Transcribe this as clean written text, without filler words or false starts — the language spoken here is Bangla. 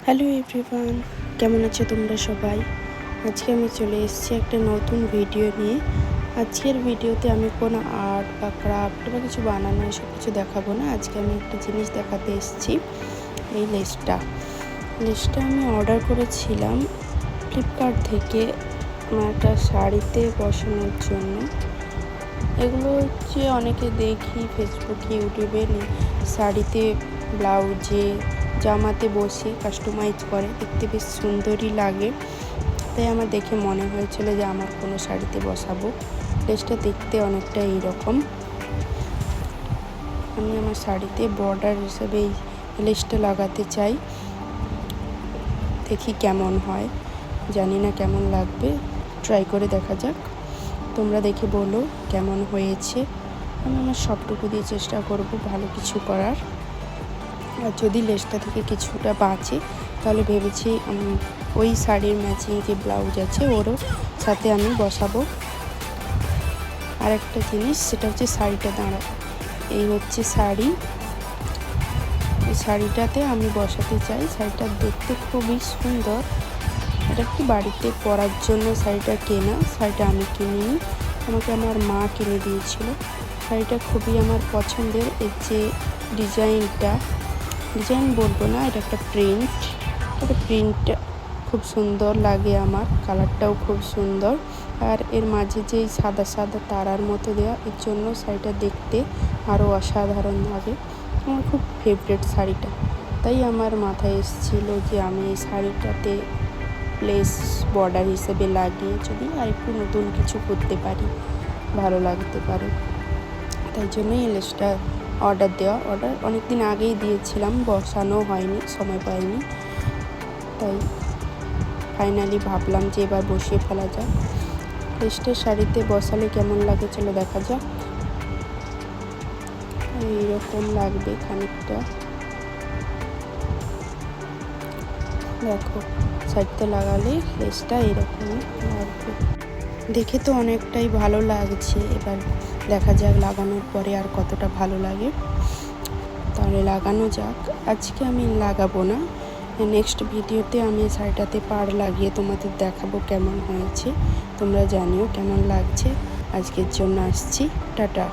হ্যালো এভরিওয়ান, কেমন আছো তোমরা সবাই? আজকে আমি চলে এসেছি একটা নতুন ভিডিও নিয়ে। আজকের ভিডিওতে আমি কোনো আর্ট বা ক্রাফট বা কিছু বানানো এসব কিছু দেখাবো না। আজকে আমি একটা জিনিস দেখাতে এসেছি, এই লেসটা আমি অর্ডার করেছিলাম ফ্লিপকার্ট থেকে আমার একটা শাড়িতে বসানোর জন্য। এগুলো হচ্ছে অনেকে দেখি ফেসবুকে, ইউটিউবে শাড়িতে, ব্লাউজে, জামাতে বসে কাস্টমাইজ করে, দেখতে বেশ সুন্দরই লাগে। তাই আমার দেখে মনে হয়েছিল যে আমার কোনো শাড়িতে বসাবো। লেসটা দেখতে অনেকটা এইরকম। আমি আমার শাড়িতে বর্ডার হিসেবে এই লেসটা লাগাতে চাই। দেখি কেমন হয়, জানি না কেমন লাগবে, ট্রাই করে দেখা যাক। তোমরা দেখে বলো কেমন হয়েছে। আমি আমার সবটুকু দিয়ে চেষ্টা করব ভালো কিছু করার। আর যদি লেসটা থেকে কিছুটা বাঁচে তাহলে ভেবেছি ওই শাড়ির ম্যাচিং যে ব্লাউজ আছে ওরও সাথে আমি বসাবো। আর একটা জিনিস, সেটা হচ্ছে শাড়িটা দাঁড়াবো। এই হচ্ছে শাড়ি, এই শাড়িটাতে আমি বসাতে চাই। শাড়িটা দেখতে খুবই সুন্দর। এটা একটু বাড়িতে পরার জন্য শাড়িটা কেনা, শাড়িটা আমি কিনিনি, আমাকে আমার মা কিনে দিয়েছিল। শাড়িটা খুবই আমার পছন্দের। এর যে ডিজাইন বলবো না, এটা একটা প্রিন্টটা খুব সুন্দর লাগে আমার, কালারটাও খুব সুন্দর। আর এর মাঝে যে সাদা সাদা তারার মতো দেওয়া, এর জন্য শাড়িটা দেখতে আরও অসাধারণ লাগে। আমার খুব ফেভারিট শাড়িটা, তাই আমার মাথায় এসেছিল যে আমি এই শাড়িটাতে লেস বর্ডার হিসেবে লাগিয়ে যদি আর একটু নতুন কিছু করতে পারি, ভালো লাগতে পারে। তাই জন্যই এই লেসটা অর্ডার অনেক দিন আগেই দিয়েছিলাম, বসানো হয়নি, সময় পাইনি। তাই ফাইনালি ভাবলাম যে এবার বসিয়ে ফেলা যাক। লেসটা শাড়িতে বসালে কেমন লাগে চলো দেখা যাক। এইরকম লাগবে খানিকটা, দেখো শাড়িতে লাগালে লেসটা এরকম লাগবে। দেখে তো অনেকটাই ভালো লাগছে, এবার দেখা যাক লাগানোর পরে আর কতটা ভালো লাগে। তাহলে লাগানো যাক। আজকে আমি লাগাবো না, নেক্সট ভিডিওতে আমি শাড়িটাতে পাড় লাগিয়ে তোমাদের দেখাবো কেমন হয়েছে। তোমরা জানিও কেমন লাগছে। আজকের জন্য আসছি, টাটা।